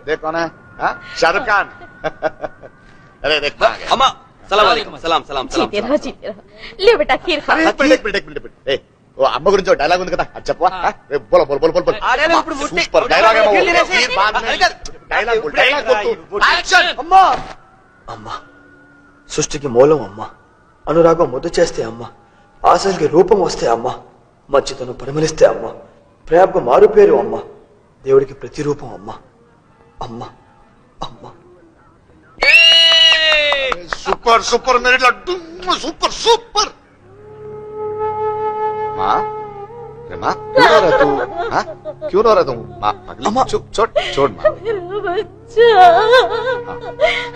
देखो ना शाहरुख खान। अरे देख अम्मा सलाम वालेकुम। सलाम सलाम सलाम। जीते रहो ले बेटा खीर खा। एक मिनट वो अम्म गुరించి డైలాగ్ ఉంది కదా అది చెప్పవా? बोलो बोलो बोलो बोलो। अरे ఇప్పుడు ముట్టి సూపర్ డైలాగ్ है वो। खीर बाद में డైలాగ్ बोल एक्शन। అమ్మా అమ్మా సృష్టికి మూలం అమ్మ, అనురాగం ముద్దు చేస్తే అమ్మ, ఆశలకి రూపం వస్తే అమ్మ, మంచితనం పరిమళిస్తే అమ్మ, ప్రేమకు మారు పేరు అమ్మ, దేవుడికి ప్రతిరూపం అమ్మ అమ్మ అమ్మ। सुपर सुपर मेरे लड्डू सुपर सुपर। माँ अरे माँ क्यों रो रहा तू? हाँ क्यों रो रहा तू? माँ अम्मा छोड़ छोड़ माँ।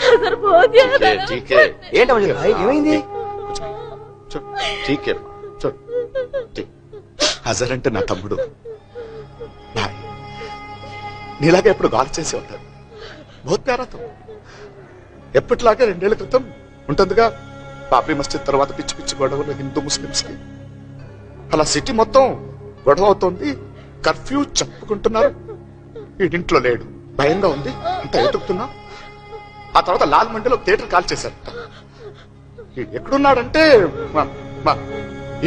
हज़र बहुत याद आ रहा है। ठीक है ఏంటి అమ్మ భాయ్ ఏమైంది? ठीक है छोड़ ठीक। హజర్ అంటే నా తమ్ముడు భాయ్, నీలాగా ఎప్పుడు గాలి చేసి ఉంటాడు. బహుత్ ప్యారా తో ఎప్పటిలాగే 2 ఏళ్ల క్రితం ఉంటుందిగా బాబ్రీ మస్జిద్ తర్వాత పిచ్చి పిచ్చి గొడవలు హిందూ ముస్లింస్ కి. అలా సిటీ మొత్తం గొడవ అవుతోంది, కర్ఫ్యూ చెప్పుకుంటున్నారు. వీడింట్లో లేడు, భయంగా ఉంది, అంత ఎతుకుతున్నా. ఆ తర్వాత లాల్ మండిలో థియేటర్ కాల్ చేశారు. వీడు ఎక్కడున్నాడంటే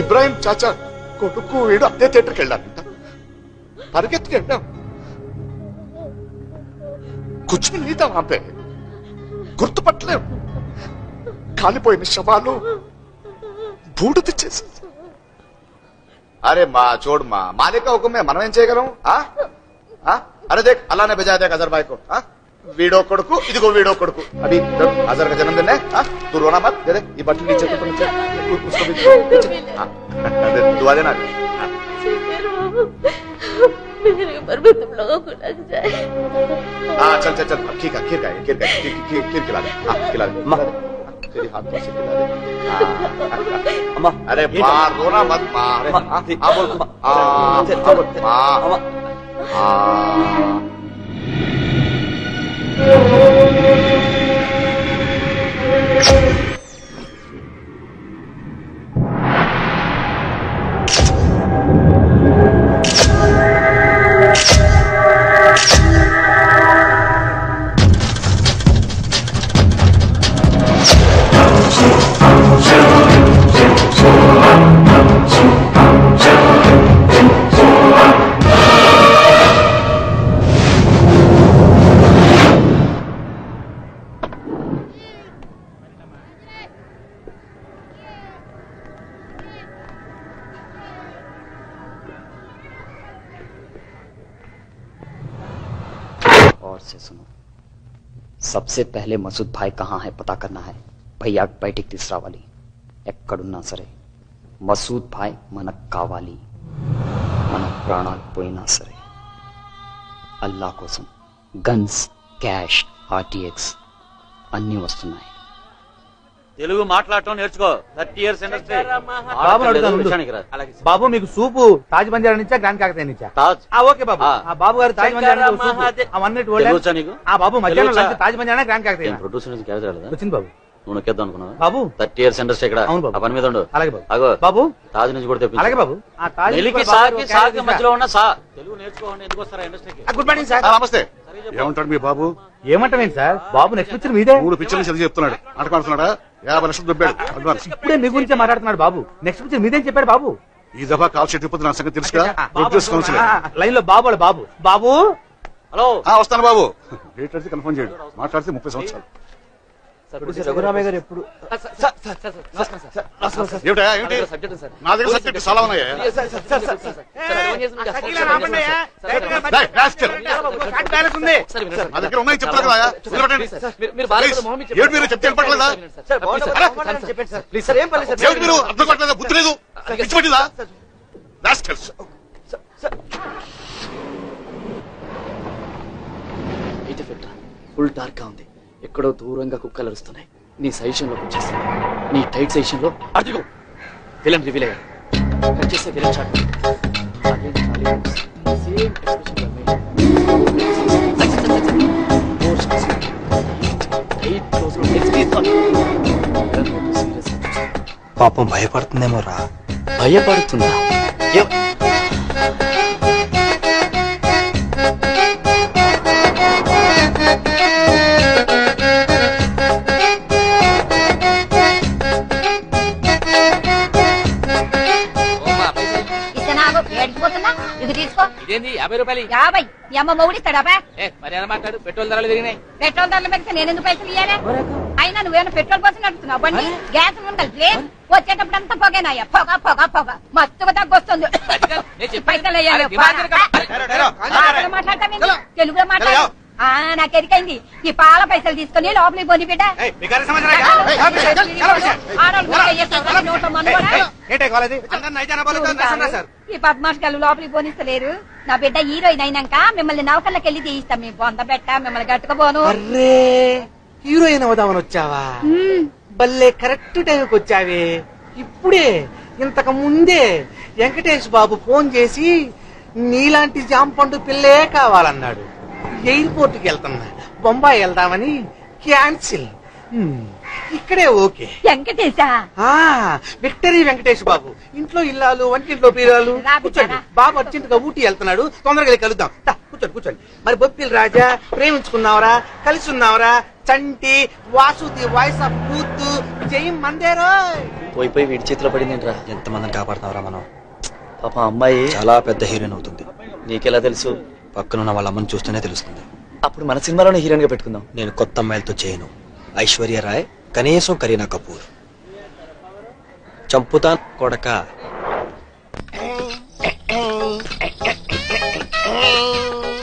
ఇబ్రాహిం చాచా కొడుకు వీడు అదే థియేటర్కి వెళ్ళారంట. పరిగెత్తుకి వెళ్ళాం, కుచ్ భీ नहीं था वहां पे, గుర్తుపట్టలేం. కాలిపోయిన శవాలు బూడిద చేసి. అరే మా చూడు మా మాలిక హుకుమే, మనం ఏం చేయగలం? అరే దేఖ్ అల్లా నే బజా దే అజర్ భాయ్ కో. వీడో కొడుకు, ఇదిగో వీడో కొడుకు. అభి అజర్ का जन्मदिन है, तू रोना मत, दे दे ये बटन नीचे तो नीचे उसको भी दुआ देना। मेरे ऊपर भी तुम लोगों को लग जाए। चल चल चल खीर का खीर का खीर का खीर खिला दे। खिला दे तेरी हाथ से खिला दे। अम्मा अरे माँ रोना मत माँ। बोल माँ। से सुनो, सबसे पहले मसूद भाई कहाँ है पता करना है. भैया బయటికి తీసుకురావాలి. ఎక్కడున్నా సరే మసూద్ భాయ్ మనకు కావాలి. మన ప్రాణాలు పోయినా సరే. అల్లా కోసం గన్స్, క్యాష్, ఆర్టీఎక్స్ అన్నీ వస్తున్నాయి. తెలుగు మాట్లాడటం నేర్చుకో. 30 years ఇండస్ట్రీ. బాబు మీకు సూపు తాజ్ బంజారా నుంచా గ్రాండ్ కాకతీయ నుంచా? ఓకే బాబు. బాబు గారు తాజ్ బంజారా బాబు మధ్యాహ్నం తాజ్ బంజారా గ్రాండ్ కాకతీయ వచ్చింది బాబు. నువ్వు నొక్కేద్దాం అనుకున్నావా బాబు? 30 years ఇండస్ట్రీ ఇక్కడ. ఆ పని మీద ఉండు. అలాగే బాబు. అగో బాబు తాజ్ నుంచి కూడా తెప్పించు. అలాగే బాబు. మధ్యలో ఉన్న తెలుగు నేర్చుకోండి. ఎందుకు వస్తారా ఇండస్ట్రీకి? Good morning sir. నమస్తే. ఏమంటాడు మీ బాబు? ఏమంటామేంటి సార్, బాబు నెక్స్ట్ పిక్చర్ మీదే. 3 పిక్చర్లు చదివి చెప్తున్నాడు. అంటున్నాడా 50 లక్షలు దొబ్బాడు. ఇప్పుడే మీ గురించే మాట్లాడుతున్నాడు బాబు. నెక్స్ట్ పిక్చర్ మీదేం చెప్పాడు బాబు? ఈ దఫా కాల్ చెట్టు నా సంగతి తెలుసు కదా. ప్రొడ్యూస్ కౌన్సిల్ లైన్ లో బాబు బాబు బాబు హలో వస్తాను బాబు. డేట్ అయితే కన్ఫర్మ్ చేయడు. మాట్లాడితే 30 సంవత్సరాలు. రఘురామయ్య గారు ఎప్పుడు నా దగ్గర సబ్జెక్ట్ చాలా ఉన్నాయా? నా దగ్గర ఉన్నాయి చెప్తారు కదా. మీరు చెప్తే పట్టలేదా? మీరు అర్థం పట్టలేదా? బుద్ధి లేదు, పిచ్చిపట్టిందా? ఫుల్ డార్క్ గా ఉంది. ఎక్కడో దూరంగా కుక్కలు అరుస్తున్నాయి. నీ సజెషన్ లోకి వచ్చేస్తాను. నీ టైట్ సజెషన్ లో అదిగో విలన్ రివీల్ అయ్యాడు. కట్ చేస్తే విలన్ షాట్. పాపం భయపడుతుందేమో రా. భయపడుతుందా? ఇదేంది 50 రూపాయలు? 50. మీ అమ్మ మొగుడు ఇస్తాడా? మరి ఎలా మాట్లాడు? పెట్రోల్ ధరలు పెరిగినాయి. పెట్రోల్ ధరలు పెరిగితే నేను ఎందుకు పైసలు ఇయ్యాలి? అయినా నువ్వేమైనా పెట్రోల్ కోసం నడుస్తున్నావు బండి? గ్యాస్ ఉండాలి. వచ్చేటప్పుడు అంతా పొగేనాయ్యా, పొగ పొగ పొగ మస్తుగా తగ్గొస్తుంది. పైసలు వేయాలి. మాట్లాడతాను, తెలుగులో మాట్లాడు. నాకు ఎరికైంది. ఈ పాల పైసలు తీసుకుని లోపలికి పోని బిడ్డ. ఈ పద్మాష్ గారు లోపలికి పోనిస్తలేరు. నా బిడ్డ హీరోయిన్ అయినాక మిమ్మల్ని నౌకర్లకు వెళ్ళి తీయిస్తాం. మీ బొంద పెట్ట మిమ్మల్ని గట్టుకుపోను. హీరోయిన్ అవుదామని వచ్చావా? బల్లే కరెక్ట్ టైంకి వచ్చావే. ఇప్పుడే ఇంతకు ముందే వెంకటేష్ బాబు ఫోన్ చేసి నీలాంటి జాంపండు పిల్లే కావాలన్నాడు. ఎయిర్పోర్ట్ కి వెళ్తున్నా, బొంబాయి వెళ్దామని క్యాన్సిల్. ఇక్కడే ఓకే. వెంకటేశా? విక్టరీ వెంకటేష్ బాబు. ఇంట్లో ఇల్లాలు, వంటింట్లో పీరాలు. కూర్చోండి, బాబు అర్జెంట్ గా ఊటీ వెళ్తున్నాడు, తొందరగా కలుద్దాం. కూర్చోండి కూర్చోండి. మరి బొప్పిల్ రాజా, ప్రేమించుకున్నావరా, కలిసి ఉన్నావరా? చంటి, వాసుది వాయిస్ ఆఫ్ కూతు, జయం మందేరో. పోయి పోయి వీడి చేతిలో పడిందేంట్రా? ఎంతమందిని కాపాడుతావరా మనం? పాప అమ్మాయి చాలా పెద్ద హీరోయిన్ అవుతుంది. నీకెలా తెలుసు? పక్కనున్న వాళ్ళ అమ్మని చూస్తూనే తెలుస్తుంది. అప్పుడు మన సినిమాలోనే హీరోయిన్ గా పెట్టుకుందాం. నేను కొత్త అమ్మాయిలతో చేయను. ఐశ్వర్య రాయ్, కనీసం కరీనా కపూర్. చంపుతా కొడక.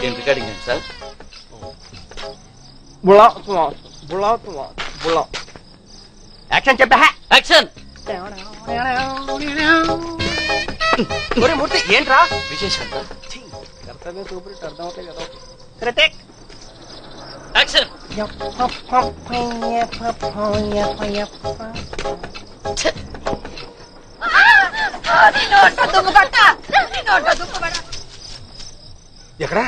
ఏం రికార్డింగ్ సార్? యాక్షన్ చెప్పా. యాక్షన్. మూర్తి ఏంట్రా విశేషం? కర్తవ్యం సూపర్ అర్థం అవుతాయి కదా. యాక్షన్. ఎక్కడా?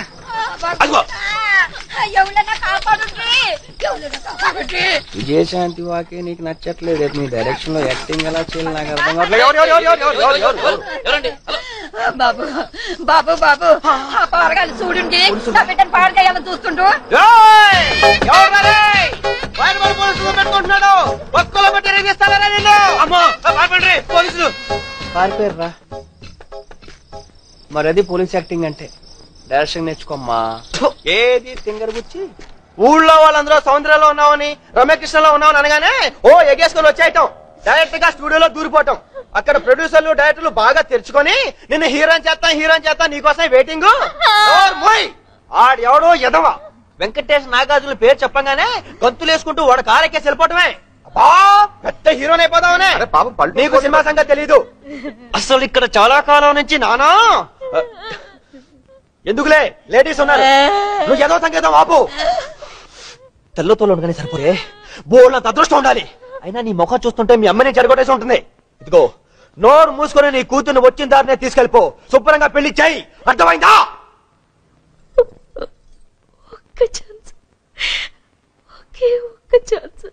విజయశాంతి వాకే నీకు నచ్చట్లేదు. రేపు నీ డైరెక్షన్ లో యాక్టింగ్ ఎలా చేయాలి నాకు అర్థం కావట్లేదు. బాబు బాబు బాబు, ఆ పారగాలు చూడండి, నా బిడ్డను పాడగాయాలని చూస్తుంటూ. పారిపోయారా? మరి అది పోలీస్ యాక్టింగ్ అంటే. డైరెక్షన్ నేర్చుకోమ్మా. ఏది తింగర్ గుచ్చి ఊళ్ళో వాళ్ళందరూ సముద్రంలో ఉన్నామని, రమ్యకృష్ణలో ఉన్నామని అనగానే ఓ ఎగేసుకొని వచ్చేయటం, డైరెక్ట్ గా స్టూడియోలో దూరిపోవటం. అక్కడ ప్రొడ్యూసర్లు డైరెక్టర్లు బాగా తెరుచుకొని నిన్ను హీరోయిన్ చేస్తా నీకోసం వెయిటింగ్. ఆడెవడో ఎదవా వెంకటేష్ నాగార్జున పేరు చెప్పగానే గంతులు వేసుకుంటూ వాడు కారెక్కేసి వెళ్ళిపోవటమే. పెద్ద హీరోయిన్ అయిపోదామనే. నీకు సినిమా సంగతి తెలీదు. అసలు ఇక్కడ చాలా కాలం నుంచి నానా ఎందుకులే, లేడీస్ ఉన్నారు. నువ్వు ఏదో సంకేతం ఆపు. తెల్లతో ఉండగానే సరిపోయే, బోళ్ళంత అదృష్టం ఉండాలి. అయినా నీ ముఖం చూస్తుంటే మీ అమ్మని చెడగొట్టేసి ఉంటుంది. ఇదిగో నోరు మూసుకొని నీ కూతుర్ని వచ్చిన దారినే తీసుకెళ్ళిపో. శుభ్రంగా పెళ్లి చేయి, అర్థమైందా? ఒక్క ఛాన్స్, ఒకే ఒక్క ఛాన్స్.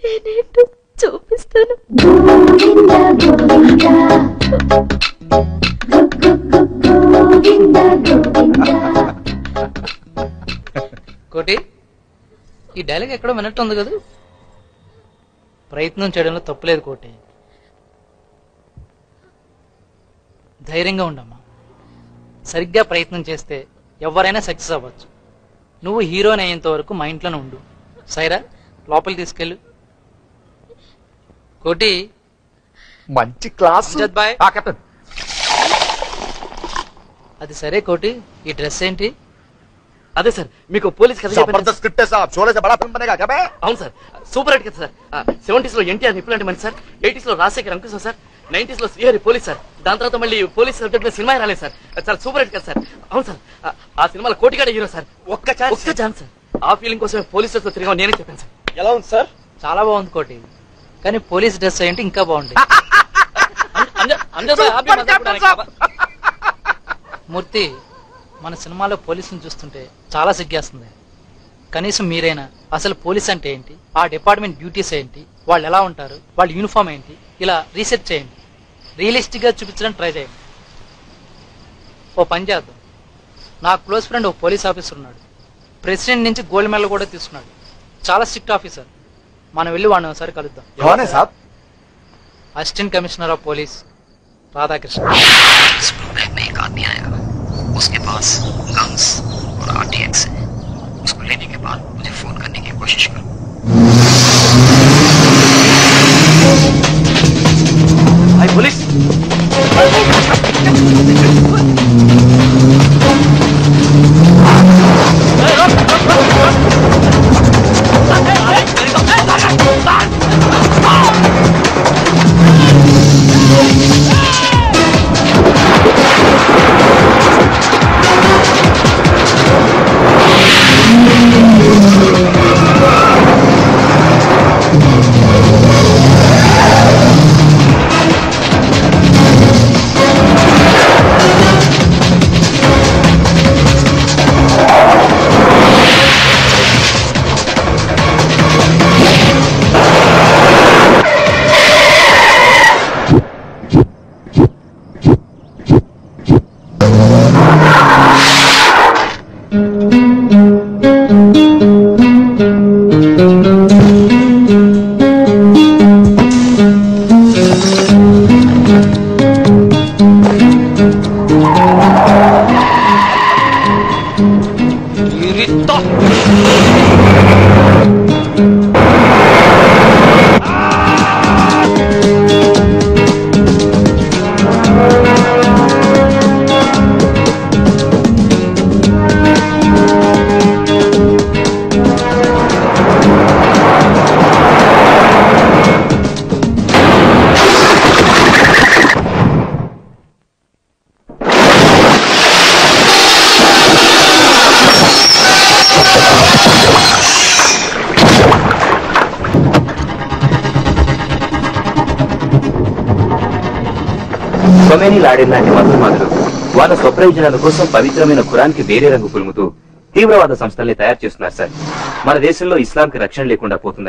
నేనేంటో చూపిస్తాను. కోటి, ఈ డైలాగ్ ఎక్కడో వినట్టు ఉంది కదా. ప్రయత్నం చేయడంలో తప్పులేదు కోటి. ధైర్యంగా ఉండమ్మా. సరిగ్గా ప్రయత్నం చేస్తే ఎవరైనా సక్సెస్ అవ్వచ్చు. నువ్వు హీరోయిన్ అయ్యేంత వరకు మా ఇంట్లోనే ఉండు. సైరా, లోపలికి తీసుకెళ్ళు. కోటి, మంచి క్లాస్. అది సరే కోటి, ఈ డ్రెస్ ఏంటి? అదే సార్, మీకు పోలీస్ కథ అవును సార్, సూపర్ హిట్ కదా సార్. 70s లో ఎన్టీఆర్ నిప్పులు అంటే మంచి సార్, 80s లో రాజశేఖర్ అంకుశం సార్, 90s లో శ్రీహరి పోలీస్ సార్. దాని తర్వాత మళ్ళీ పోలీస్ సబ్జెక్ట్ మీద సినిమా రాలేదు సార్. చాలా సూపర్ హిట్ కదా సార్. అవును సార్, ఆ సినిమాలో కోటిగాడ హీరో సార్. ఒక్క ఛాన్స్ సార్. ఆ ఫీలింగ్ కోసమే పోలీసులతో తిరిగా నేనే చెప్పాను సార్. ఎలా ఉంది సార్? చాలా బాగుంది కోటి, కానీ పోలీస్ డ్రెస్ అయ్యంటే ఇంకా బాగుంది. మూర్తి, మన సినిమాలో పోలీసుని చూస్తుంటే చాలా సిగ్గేస్తుంది. కనీసం మీరైనా అసలు పోలీస్ అంటే ఏంటి, ఆ డిపార్ట్మెంట్ డ్యూటీస్ ఏంటి, వాళ్ళు ఎలా ఉంటారు, వాళ్ళ యూనిఫామ్ ఏంటి, ఇలా రీసెర్చ్ చేయండి. రియలిస్టిక్గా చూపించడానికి ట్రై చేయండి. ఓ పని చేద్దాం. నా క్లోజ్ ఫ్రెండ్ ఒక పోలీస్ ఆఫీసర్ ఉన్నాడు. ప్రెసిడెంట్ నుంచి గోల్డ్ మెడల్ కూడా తీసుకున్నాడు. చాలా స్ట్రిక్ట్ ఆఫీసర్. మనం వెళ్ళి వాడిని ఒకసారి కలుద్దాం. Assistant commissioner of police Radhakrishna. इस प्रोग्राम में एक आदमी आएगा, उसके पास गन्स और RTX है। उसको लेने के बाद मुझे फोन करने की कोशिश करो। हाय पुलिस। కొమేని లాడెన్ లాంటి మంత్రమాదులు వాళ్ళ స్వప్రయోజనాల కోసం పవిత్రమైన ఖురాన్కి వేరే రంగు పులుముతూ తీవ్రవాద సంస్థల్ని తయారు చేస్తున్నారు సార్. మన దేశంలో ఇస్లాంకి రక్షణ లేకుండా పోతుందని